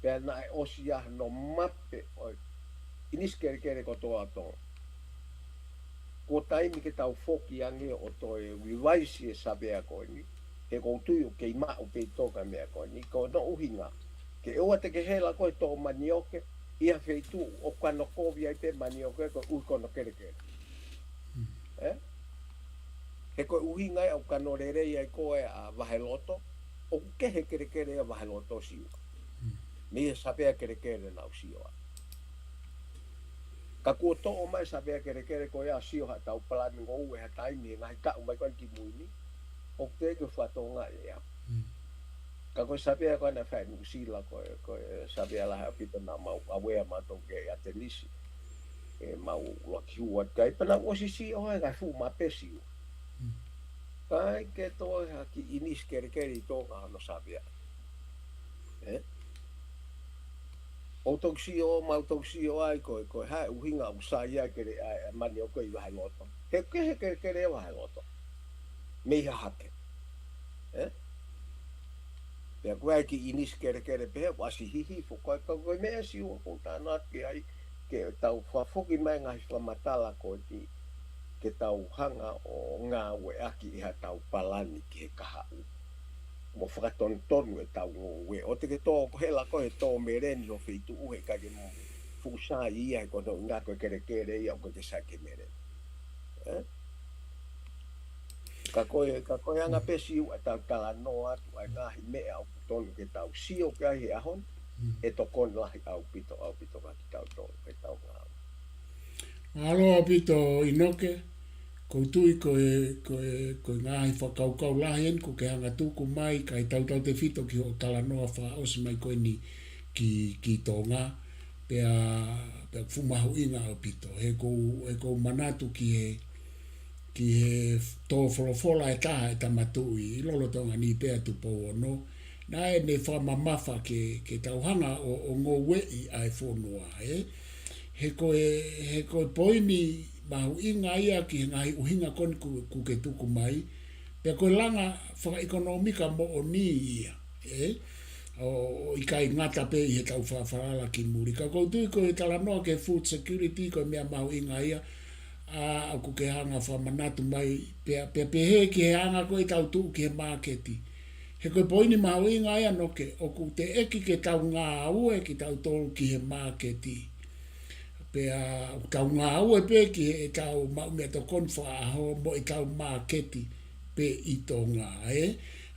D: Pea na e osia no mape o inis kere ko toa to. Ko taimi ke tau foki ange o to e wiwaisi e sabea ko ni. He koutu o kei mao pe toka mea ko ni ko no uhinga. Ke eua te ke hela ko e to manioke ia feitu o kano kovia i pe manioke ko ui kono kere. He ko uhinga e au kano rere ia ko e a vaheloto o ke he kere a vaheloto siu. Me sabea kere na usio. Ka ko to o mai sabea kere ko ia sio ha tau palami ngo ue ha taimi ngai ka mai kon ki muini. O te ke fatonga ia. Ka ko sabea ko na fa nu sila ko sabea la ha pita na mau awe ma to ke ya tenisi. E mau lo ki wa kai pana o si o ga fu ma pesi. Kai ke to ha ki inis kere to ga no sabea. O toksi o mau toksi o ai ko ha uhinga usai kere mani o ko i vai loto. He kere vai loto. Me ha hake. Pe ko ai ki inis kere pe wasi hihi fo ko me si o ko ta na ki ai ke tau fa foki mai ngai fa matala ko ti ke tau hanga o nga we aki ha tau palani ke ka mo fraton tonu e tau we o te ke to ko hela ko e to meren no feitu u he ka ke mo fusa ia ko no nga ko kere ia ko te sa ke meren ka ko anga pesi u ta kala no atu ai nga hi me au tonu ke tau sio ka hi ahon e to kon la au pito ka tau to ke tau nga
C: Alo pito Inoke koutui ko ngai whakaukau lahien ko ke hanga tuku mai kai tau te fito ki o talanoa wha osi mai koe ni ki Tonga pea fumahu inga o pito he ko manatu ki he tō wholofola e taha e tamatui i lolo tonga ni pea tupo ono na e ne whamamafa ke tauhanga o ngō wei ai whonua he koe poini mahu inga ia ki ngai uhinga kon ku ke tuku mai pe ko langa whaka ekonomika mo o ni ia o ikai ngata pe i he tau whawharala ki muri ka koutu ko e talanoa ke food security ko mea mahu inga ia a ku ke hanga whamanatu mai pe he ki he hanga ko e tau tu ki he marketi he koe poini mahu inga ia no ke o ku te eki ke tau ngā ue ki tau tolu ki he marketi pea tau ngā ue pe ki e tau mau mea to konwha aho mo e tau marketi pe i Tonga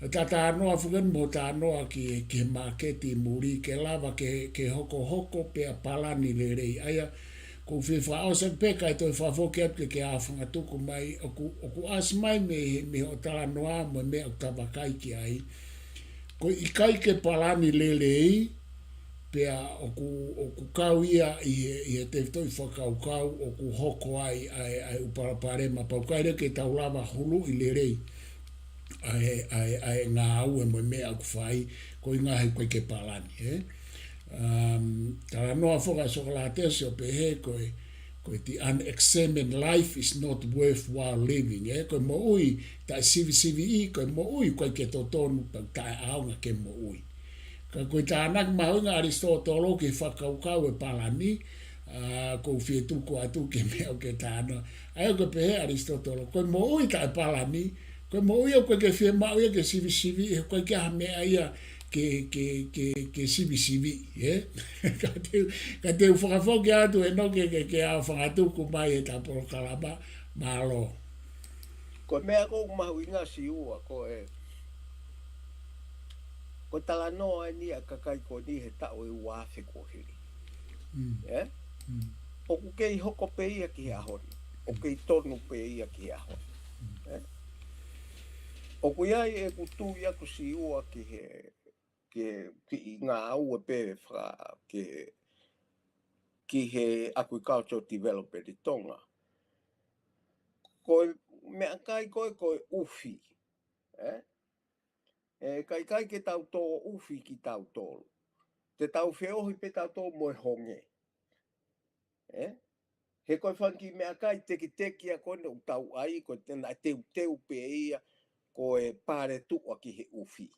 C: tata anoa fugen mo ta anoa ki he marketi muri ke lava ke hoko pea palani le rei aia ko whiwha o sen peka e toi whafoke atu ke awhanga tuku mai oku as mai me o tala noa mo me o tawakai ki ai ko i kai ke palani le rei pea oku kau ia i he te toi whakaukau oku hoko ai uparapare ma paukaire ke tau lava hulu i le rei ai ngā au e mo mea aku whai ko i ngahi koe ke palani tala noa whoka sokolate o pe he koe the unexamined life is not worthwhile living koe mo ui tai sivi koe mo ui koe ke totonu tai aunga ke mo ui ka koe tānak maunga Aristotelo ke whakaukau e palani ko fie tuku atu ke mea ke tāna ai koe pe he Aristotelo koe mo ui tai palani koe mo ui koe ke fie mau ia ke sivi koe ke ha mea ia ke sivi ka te whakafoke atu e noke ke a whangatuku mai e ta Polokalama MALO
D: ko mea ko mahu inga si ua ko tala noa ni a kakai ko ni he tau e uafe ko hiri o ku kei hoko pe ia ki he ahoni o kei tonu pe ia ki he ahoni o ku iai e kutu ia ku si ua ki he ki ngā au e pe fra ki he agricultural development i Tonga ko mea kai koe ufi kai ke tau tō ufi ki tau tōru. Te tau whiohi pe tau tō moe honge. He koe whanki mea kai teki a koe no tau ai, koe tēnā teu pe ia, koe pare tua ki he ufi.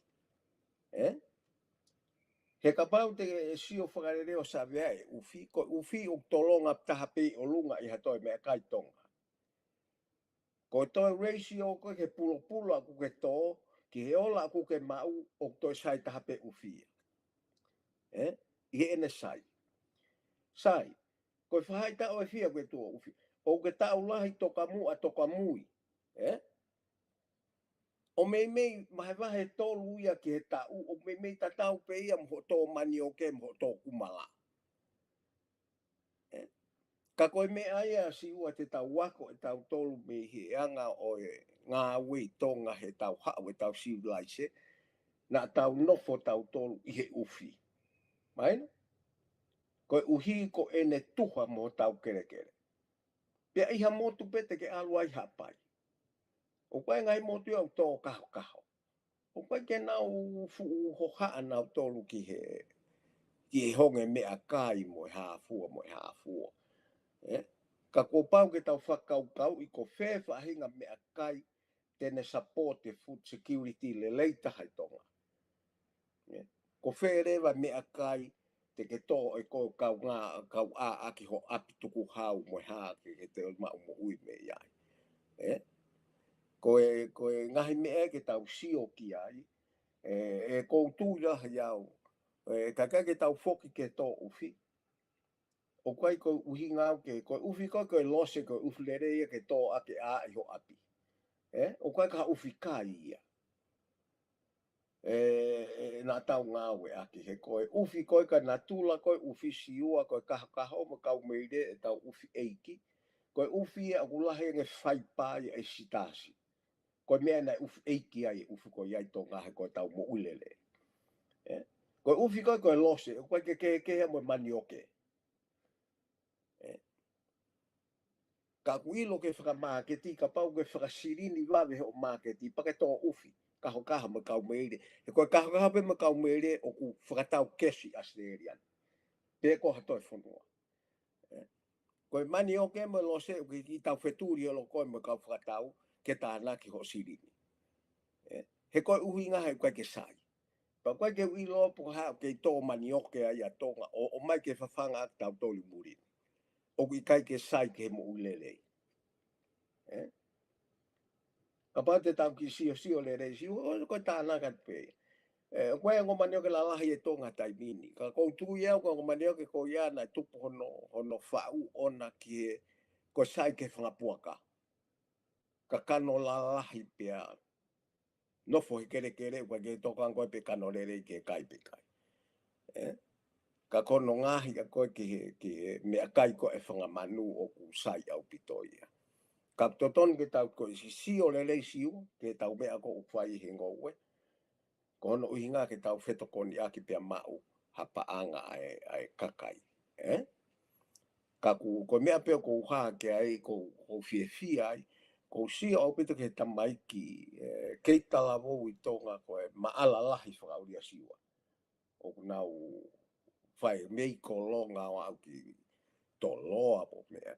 D: He ka pau te sio whakarereo sa vea e ufi, ko ufi o tolonga tahape o lunga I hatoi mea kai Tonga. Ko toi ratio ko ke pulo aku ke tō, ki he ola aku ke mau o toi sai tahape ufi. I he ene sai. Sai, ko whahai ta o e fia koe tua ufi. O ke tau lahi toka mui. O mei mahe tolu ia ki he tau, o mei ta tau pe ia mho tō mani o ke mho tō kumala. Ka koe me aia si ua te tau wako e tau tolu me he anga o e ngā wei Tonga he tau hao e tau siulaise, na tau nofo tau tolu I he ufi. Maina? Koe uhi ko ene tuha mo tau kere. Pea iha motu pete ke alua I hapai. O koe ngai motu au tō kaho. O koe ke nau fuu hohaa nau tolu ki he honge mea kai mo hafua. Ka ko pau ke tau whakau I ko whewha hinga mea kai tene support te food security le leita hai Tonga. Ko wherewa mea kai te ke tō e ko kau a aki ho api tuku hau mo ke te mau mo ui me iai. Koe ngahi mea ke tau sio ki ai, e koutu jaha iau, kakai ke tau foki ke tō ufi. O koe koe uhi ngau ke, koe ufi koe lose koe ufi lere ia ke tō ake a I ho api. O koe ka ufi kai ia. Nā tau ngau e ake he koe ufi koe ka natula koe ufi siua koe kaho ma kau meire e tau ufi eiki. Koe ufi ia akulahe nge whaipai e sitasi. Koe mea nai ufi eiki ai ufi koe iai tō ngahe koe tau mo ulele. Koe ufi koe lose, koe ke hea mo mani oke. Ka kuilo ke whakamaketi, ka pau ke whakasirini wawe he o maketi, pake tō ufi, kaho ma kau meire. He koe kaho pe ma kau meire o ku whakatau kesi Australian. Pe ko hatoi whanua. Koe mani oke ma lose, ki tau wheturi o lo koe ma kau whakatau, ke tāna ki ho sirini. He koe uhi ngahe koe ke sai. Pa koe ke uilo po hao ke tō mani oke ai a Tonga, o mai ke whawhanga ak tau tōli murini. O ki kai ke sai ke mo ulelei. Ka pate tau ki sio le rei sio, o koe tāna kat pe. Koe ngo mani oke la lahi e Tonga tai mini. Ka koutu iau ko ngo mani oke ko iana tupu hono whau ona ki he koe sai ke whangapuaka. Ka kano la lahi pia. Nofo he kere koe ke tokan koe pe kano le rei ke kai pe kai. Ka kono ngahi ka koe ki mea kai koe whangamanu o ku sai au pitoia. Ka toton ke tau koe si sio le rei sio, ke tau mea ko uwhai he ngoue. Kono uhinga ke tau whetokoni aki pia mau hapaanga ai kakai. Ka ko mea pia ko uhaa ke ai ko fie ai, ko sio au pito ke tamaiki keitala vou I Tonga koe maala lahi whakauria siwa. O nau whai mei ko longa o au ki toloa po mea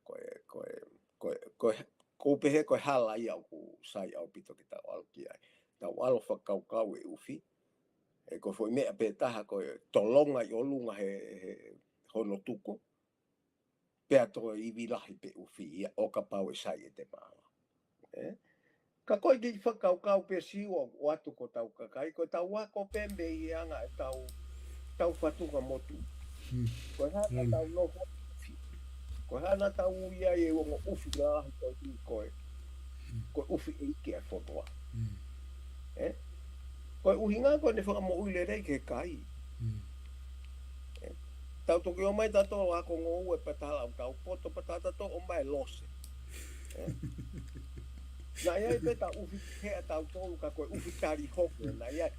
D: ko pehe koe hala I au ku sai au pito ki tau alu ki ai. Tau alo whakaukau e ufi. Ko foi mea pe taha koe tolonga I olunga he hono tuko. Pea toi I vilahi pe ufi ia o ka pau e sai e te maala. Ka koe ki whakaukau pe siwa o atu ko tau kakai. Ko tau wako pembe I anga e tau whatunga motu. Koe hana tau noho ufi. Koe hana tau uia e ongo ufi ngā ahi tau I koe. Koe ufi eike e whonoa. Koe uhinga koe ne whakamo uile rei ke kai. Tau toki o mai tato ako ngō ue patala au tau poto patata to o mai lose. Na iai pe ta ufi hea tau tolu ka koe ufi tari honge. Na iai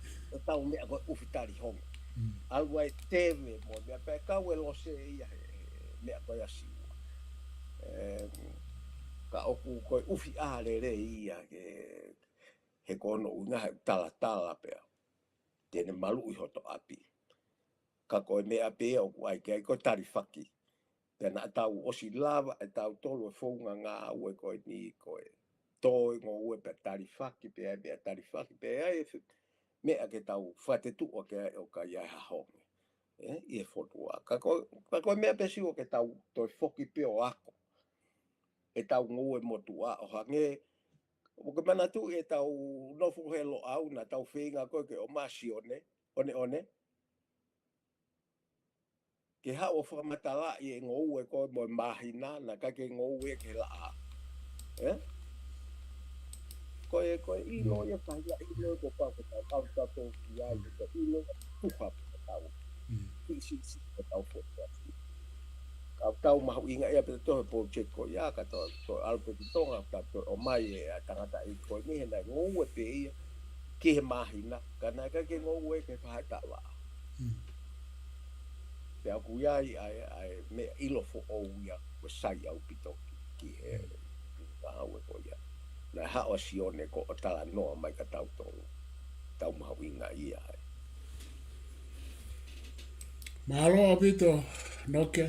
D: tau mea koe ufi tari honge. Alua e tewe mo mea pe kau e lose ia mea koe asiua. Ka oku koe ufi aare re ia he kono unga he tala pea. Tene malu I hoto api. Ka koe mea pea oku ai kia koe tari whaki. Tena tau osi lava e tau tolu e whaunga ngā ue koe ni koe. Toi ngō ue pe tari whaki pea mea tari whaki pea e mea ke tau whate tua ke o ka iai ha honge. Ia fotua. Ka koe mea pesi o ke tau toi foki pio ako. E tau ngou e motua o hange. O ke mana tu e tau nofu helo au na tau whinga koe ke o masi one. Ke ha o whamatala i e ngou e koe mo mahina na ka ke ngou e ke laa. Koe ilo e whaia ilo ko pao ke tau tato ki ai ko ilo tuha ko tau. Si tau fotua. Tau mahu inga ia pe to po cheko ya ka to alpe ki Tonga ka to o mai e tangata i ko ni hena ngou e pe ia ki he mahina kana ka ke ngou e ke whaita wa pe aku ia ai me ilo fo o ia ko sai au pito ki he ka au ko ia na ha o sione ko o tala no mai ka tau mahu inga ia
C: Malo apito Inoke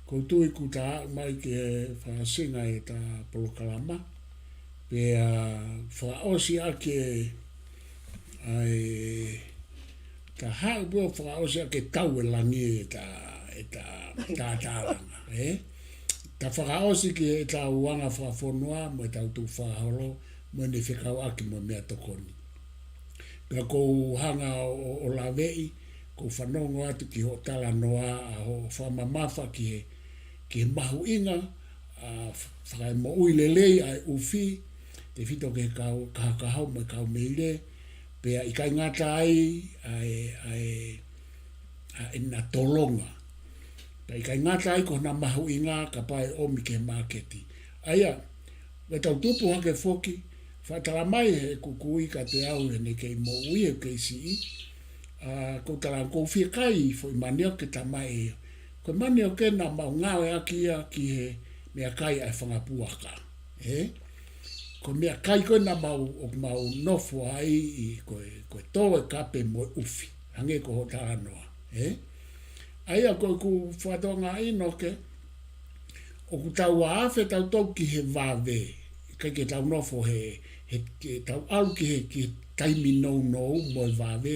C: ko tui ku ta mai ke whaasinga e ta Polokalama pe whaosi ake ai ta hau bua whaosi ake tau e langi e ta Tatalanga ta whaosi ki e ta uanga whaafonua mo e tau tu whaaholo mo ne whikau ake mo mea tokoni pe ko hanga o lawei ko whanongo atu ki ho tala noa a ho whamamafa ki he mahu inga whakai mo uilelei ai uwhi te whito ke kahau me kau meire pea i kai ngata ai na tolonga pea i kai ngata ai ko na mahu inga ka pai omi ke marketi aia me tau tupu hake foki whatala mai he kukui ka te au he ne kei mo ui e kei si ko tala ko whikai fo i maneo ke tamai e ko maneo ke na mau ngawe aki ia ki he mea kai ai whangapuaka ko mea kai ko na mau nofo ai i koe tō e kape mo uwhi hange ko ho tala noa aia ko ku whatonga Inoke o ku tau awhe tau tau ki he vāwe kai ke tau nofo he tau au ki he taimi nou mo e vāwe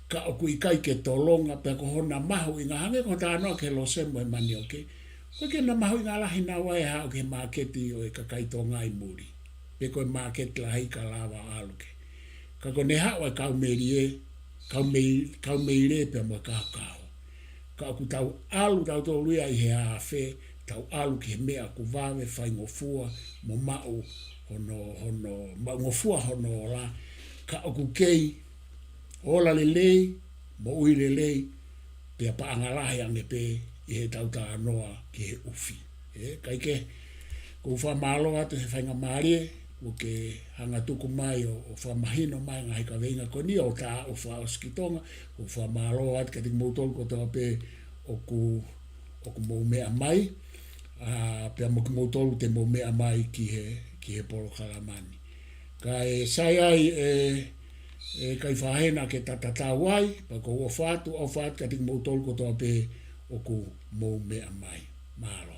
C: ka o kui kai ke tolonga pe ko hona mahu inga hange ko tānoa ke lo se mo e mani oke ko ke na mahu inga lahi na wai hao ke marketi o e ka kai tonga i muri pe ko e market lahi ka lawa aluke ka ko ne hao e kau meire pe mo ka ka ku tau alu tau tō luia i he awhe tau alu ki he mea ku wawe whai ngofua mo mau hono ngofua hono la ka o ku kei ola lelei, mo ui lelei, pia paangalahi ange pe i he tauta anoa ki he uwhi. Kai ke, ko uwha MALO atu he whainga maarie, o ke hanga tuku mai o whamahino mai ngahi ka veinga koni o ta o wha o skitonga, ko uwha MALO atu ka tik moutolu ko toa pe o ku mou mea mai, pia mo ki moutolu te mou mea mai ki he Polokalamani. Kai sai ai kai whahena ke tatatawai, pa ko o whātu ka tik moutolu ko toa pe o ku mou mea mai. MALO.